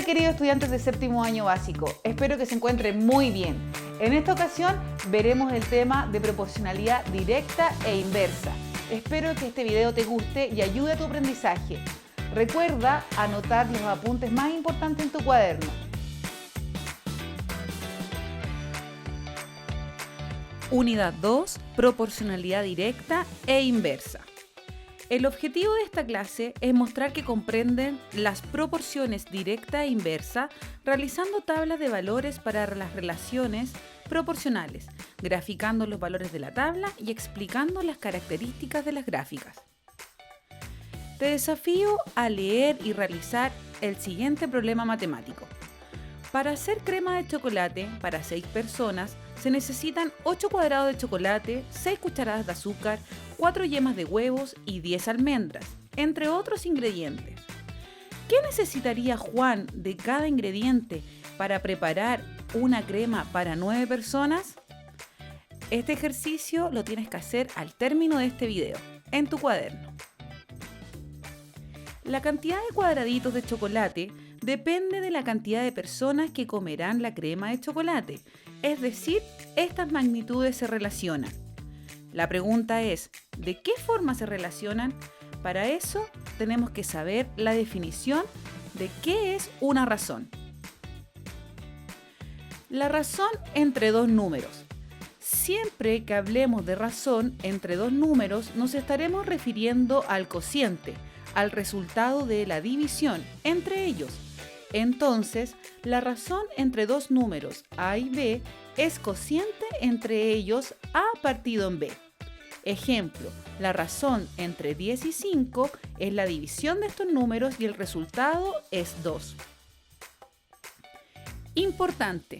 queridos estudiantes de séptimo año básico, espero que se encuentren muy bien. En esta ocasión veremos el tema de proporcionalidad directa e inversa. Espero que este video te guste y ayude a tu aprendizaje. Recuerda anotar los apuntes más importantes en tu cuaderno. Unidad 2, proporcionalidad directa e inversa. El objetivo de esta clase es mostrar que comprenden las proporciones directa e inversa realizando tablas de valores para las relaciones proporcionales, graficando los valores de la tabla y explicando las características de las gráficas. Te desafío a leer y realizar el siguiente problema matemático. Para hacer crema de chocolate para 6 personas, se necesitan 8 cuadrados de chocolate, 6 cucharadas de azúcar, 4 yemas de huevos y 10 almendras, entre otros ingredientes. ¿Qué necesitaría Juan de cada ingrediente para preparar una crema para 9 personas? Este ejercicio lo tienes que hacer al término de este video, en tu cuaderno. La cantidad de cuadraditos de chocolate depende de la cantidad de personas que comerán la crema de chocolate, es decir, estas magnitudes se relacionan. La pregunta es, ¿de qué forma se relacionan? Para eso tenemos que saber la definición de qué es una razón. La razón entre dos números. Siempre que hablemos de razón entre dos números, nos estaremos refiriendo al cociente, al resultado de la división entre ellos. Entonces, la razón entre dos números A y B es cociente entre ellos A partido en B. Ejemplo, la razón entre 10 y 5 es la división de estos números y el resultado es 2. Importante,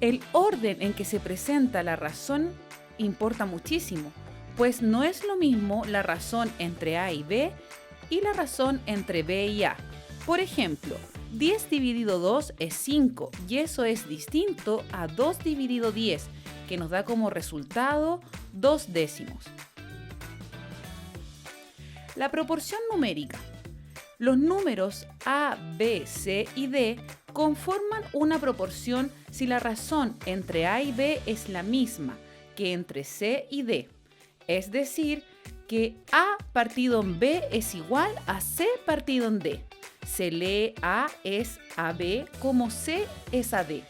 el orden en que se presenta la razón importa muchísimo, pues no es lo mismo la razón entre A y B y la razón entre B y A. Por ejemplo, 10 dividido 2 es 5 y eso es distinto a 2 dividido 10, que nos da como resultado 2 décimos. La proporción numérica. Los números A, B, C y D conforman una proporción si la razón entre A y B es la misma que entre C y D. Es decir, que A partido en B es igual a C partido en D. Se lee A es a B como C es a D.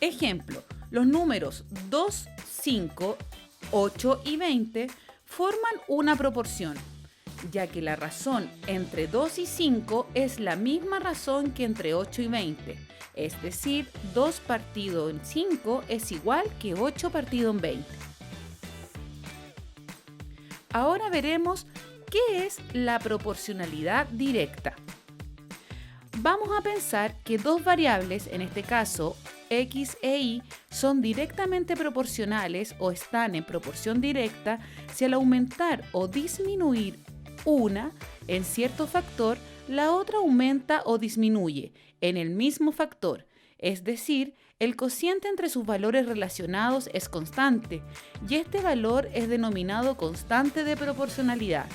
Ejemplo, los números 2, 5, 8 y 20 forman una proporción, ya que la razón entre 2 y 5 es la misma razón que entre 8 y 20. Es decir, 2 partido en 5 es igual que 8 partido en 20. Ahora veremos qué es la proporcionalidad directa. Vamos a pensar que dos variables, en este caso x e y, son directamente proporcionales o están en proporción directa si al aumentar o disminuir una en cierto factor, la otra aumenta o disminuye en el mismo factor. Es decir, el cociente entre sus valores relacionados es constante y este valor es denominado constante de proporcionalidad.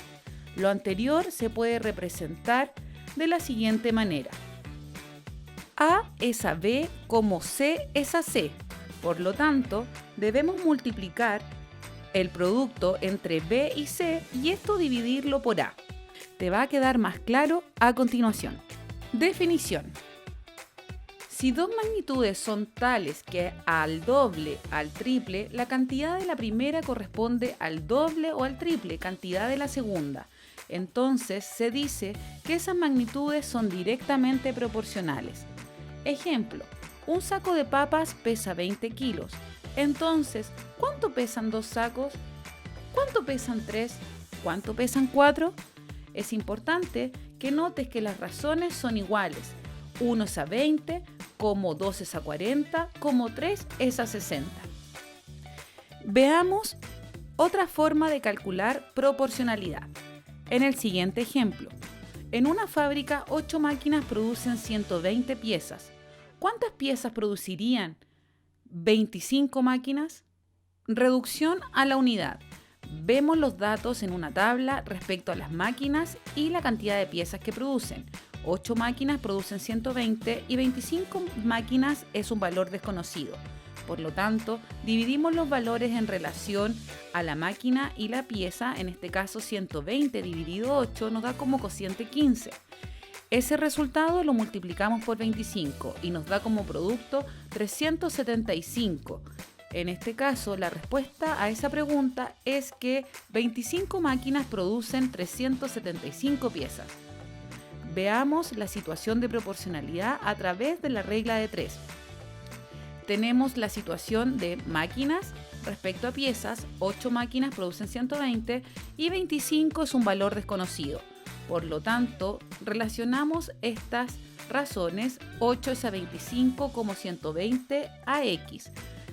Lo anterior se puede representar de la siguiente manera. A es a B como C es a C. Por lo tanto, debemos multiplicar el producto entre B y C y esto dividirlo por A. Te va a quedar más claro a continuación. Definición. Si dos magnitudes son tales que al doble, al triple, la cantidad de la primera corresponde al doble o al triple cantidad de la segunda. Entonces se dice que esas magnitudes son directamente proporcionales. Ejemplo, un saco de papas pesa 20 kilos. Entonces, ¿cuánto pesan 2 sacos? ¿Cuánto pesan 3? ¿Cuánto pesan 4? Es importante que notes que las razones son iguales. 1 es a 20, como 2 es a 40, como 3 es a 60. Veamos otra forma de calcular proporcionalidad. En el siguiente ejemplo, en una fábrica 8 máquinas producen 120 piezas. ¿Cuántas piezas producirían 25 máquinas? Reducción a la unidad. Vemos los datos en una tabla respecto a las máquinas y la cantidad de piezas que producen. 8 máquinas producen 120 y 25 máquinas es un valor desconocido. Por lo tanto, dividimos los valores en relación a la máquina y la pieza, en este caso 120 dividido 8 nos da como cociente 15. Ese resultado lo multiplicamos por 25 y nos da como producto 375. En este caso, la respuesta a esa pregunta es que 25 máquinas producen 375 piezas. Veamos la situación de proporcionalidad a través de la regla de 3. Tenemos la situación de máquinas respecto a piezas, 8 máquinas producen 120 y 25 es un valor desconocido. Por lo tanto, relacionamos estas razones, 8 es a 25 como 120 a X.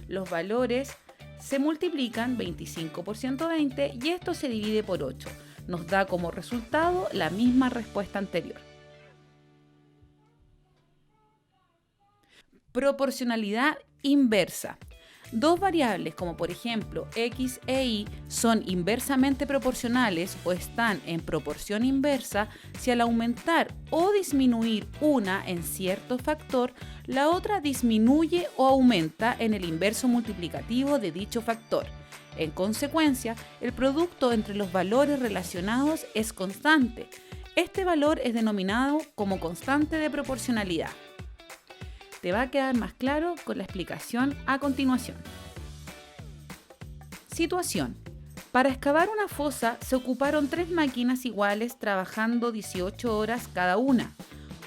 Los valores se multiplican 25 por 120 y esto se divide por 8. Nos da como resultado la misma respuesta anterior. Proporcionalidad inversa. Dos variables como por ejemplo X e Y son inversamente proporcionales o están en proporción inversa si al aumentar o disminuir una en cierto factor, la otra disminuye o aumenta en el inverso multiplicativo de dicho factor. En consecuencia, el producto entre los valores relacionados es constante. Este valor es denominado como constante de proporcionalidad. Te va a quedar más claro con la explicación a continuación. Situación. Para excavar una fosa se ocuparon 3 máquinas iguales trabajando 18 horas cada una.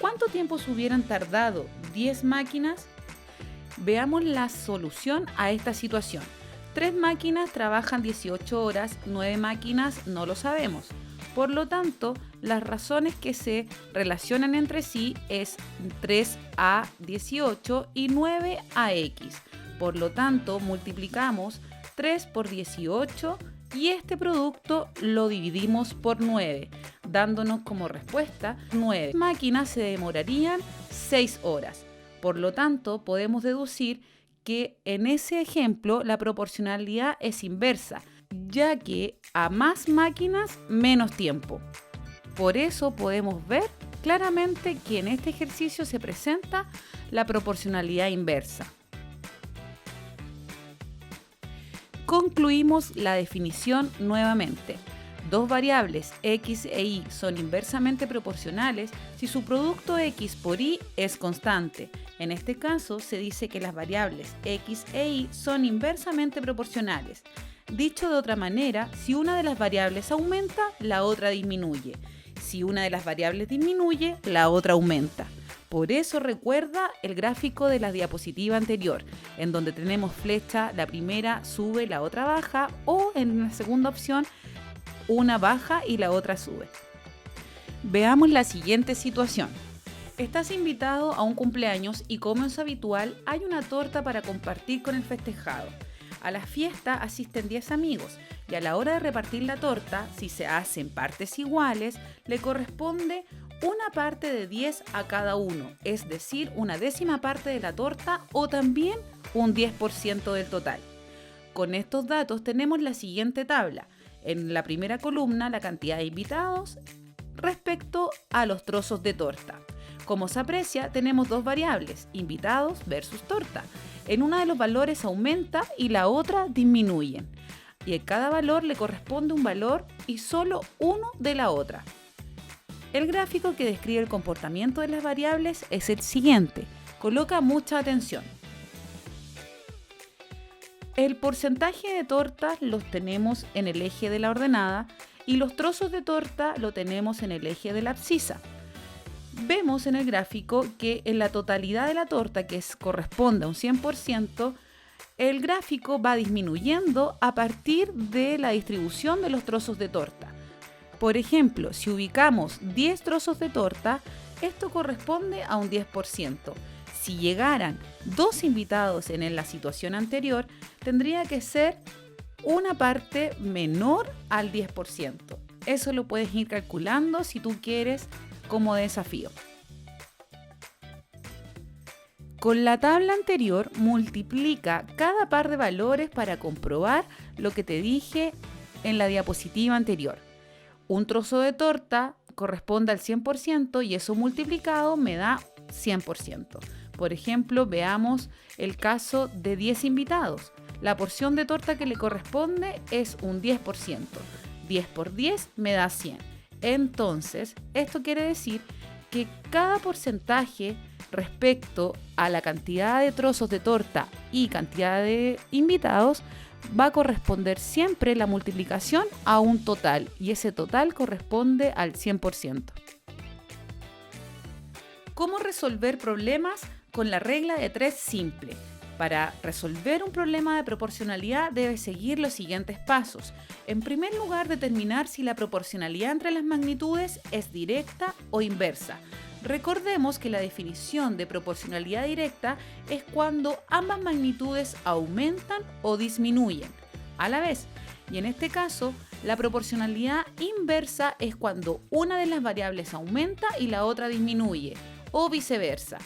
¿Cuánto tiempo se hubieran tardado 10 máquinas? Veamos la solución a esta situación. 3 máquinas trabajan 18 horas, 9 máquinas no lo sabemos. Por lo tanto, las razones que se relacionan entre sí es 3a 18 y 9ax. Por lo tanto, multiplicamos 3 por 18 y este producto lo dividimos por 9, dándonos como respuesta 9 máquinas se demorarían 6 horas. Por lo tanto, podemos deducir que en ese ejemplo la proporcionalidad es inversa, ya que a más máquinas, menos tiempo. Por eso podemos ver claramente que en este ejercicio se presenta la proporcionalidad inversa. Concluimos la definición nuevamente. Dos variables X e Y son inversamente proporcionales si su producto X por Y es constante. En este caso se dice que las variables X e Y son inversamente proporcionales. Dicho de otra manera, si una de las variables aumenta, la otra disminuye. Si una de las variables disminuye, la otra aumenta. Por eso recuerda el gráfico de la diapositiva anterior, en donde tenemos flecha, la primera sube, la otra baja, o en la segunda opción, una baja y la otra sube. Veamos la siguiente situación. Estás invitado a un cumpleaños y como es habitual, hay una torta para compartir con el festejado. A la fiesta asisten 10 amigos y a la hora de repartir la torta, si se hacen partes iguales, le corresponde una parte de 10 a cada uno, es decir, una décima parte de la torta o también un 10% del total. Con estos datos tenemos la siguiente tabla. En la primera columna, la cantidad de invitados respecto a los trozos de torta. Como se aprecia, tenemos dos variables, invitados versus torta. En una de los valores aumenta y la otra disminuyen. Y a cada valor le corresponde un valor y solo uno de la otra. El gráfico que describe el comportamiento de las variables es el siguiente. Coloca mucha atención. El porcentaje de tortas los tenemos en el eje de la ordenada y los trozos de torta lo tenemos en el eje de la abscisa. Vemos en el gráfico que en la totalidad de la torta, que corresponde a un 100%, el gráfico va disminuyendo a partir de la distribución de los trozos de torta. Por ejemplo, si ubicamos 10 trozos de torta, esto corresponde a un 10%. Si llegaran 2 invitados en la situación anterior, tendría que ser una parte menor al 10%. Eso lo puedes ir calculando si tú quieres como desafío. Con la tabla anterior, multiplica cada par de valores para comprobar lo que te dije en la diapositiva anterior. Un trozo de torta corresponde al 100% y eso multiplicado me da 100%. Por ejemplo, veamos el caso de 10 invitados. La porción de torta que le corresponde es un 10%. 10 por 10 me da 100. Entonces, esto quiere decir que cada porcentaje respecto a la cantidad de trozos de torta y cantidad de invitados va a corresponder siempre la multiplicación a un total y ese total corresponde al 100%. ¿Cómo resolver problemas con la regla de 3 simple? Para resolver un problema de proporcionalidad debes seguir los siguientes pasos. En primer lugar, determinar si la proporcionalidad entre las magnitudes es directa o inversa. Recordemos que la definición de proporcionalidad directa es cuando ambas magnitudes aumentan o disminuyen a la vez. Y en este caso, la proporcionalidad inversa es cuando una de las variables aumenta y la otra disminuye, o viceversa.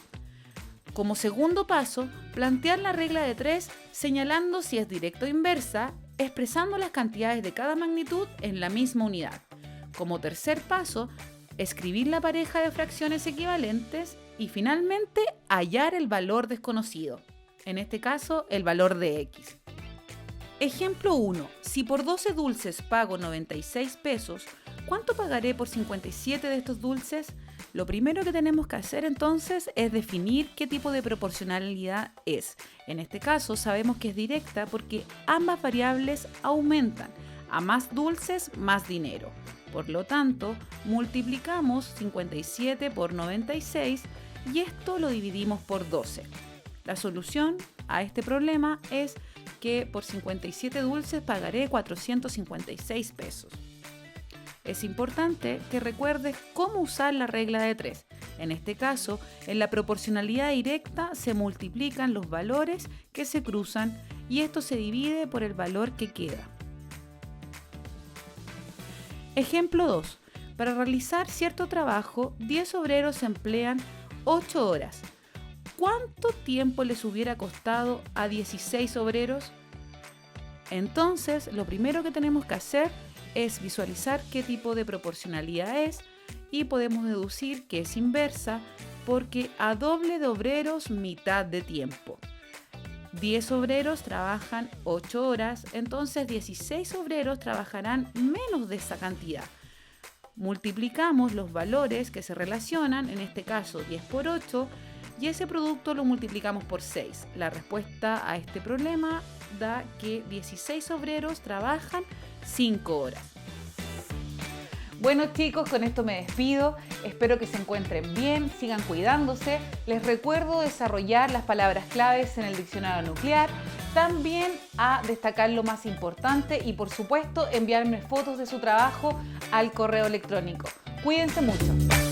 Como segundo paso, plantear la regla de 3 señalando si es directa o inversa, expresando las cantidades de cada magnitud en la misma unidad. Como tercer paso, escribir la pareja de fracciones equivalentes y finalmente hallar el valor desconocido, en este caso el valor de x. Ejemplo 1. Si por 12 dulces pago 96 pesos, ¿cuánto pagaré por 57 de estos dulces? Lo primero que tenemos que hacer entonces es definir qué tipo de proporcionalidad es. En este caso sabemos que es directa porque ambas variables aumentan. A más dulces, más dinero. Por lo tanto, multiplicamos 57 por 96 y esto lo dividimos por 12. La solución a este problema es que por 57 dulces pagaré 456 pesos. Es importante que recuerdes cómo usar la regla de 3. En este caso, en la proporcionalidad directa se multiplican los valores que se cruzan y esto se divide por el valor que queda. Ejemplo 2. Para realizar cierto trabajo, 10 obreros emplean 8 horas. ¿Cuánto tiempo les hubiera costado a 16 obreros? Entonces, lo primero que tenemos que hacer es visualizar qué tipo de proporcionalidad es y podemos deducir que es inversa porque a doble de obreros, mitad de tiempo. 10 obreros trabajan 8 horas, entonces 16 obreros trabajarán menos de esa cantidad. Multiplicamos los valores que se relacionan, en este caso 10 por 8, y ese producto lo multiplicamos por 6. La respuesta a este problema da que 16 obreros trabajan 5 horas. Bueno chicos, con esto me despido. Espero que se encuentren bien, sigan cuidándose. Les recuerdo desarrollar las palabras claves en el diccionario nuclear. También a destacar lo más importante y por supuesto enviarme fotos de su trabajo al correo electrónico. Cuídense mucho.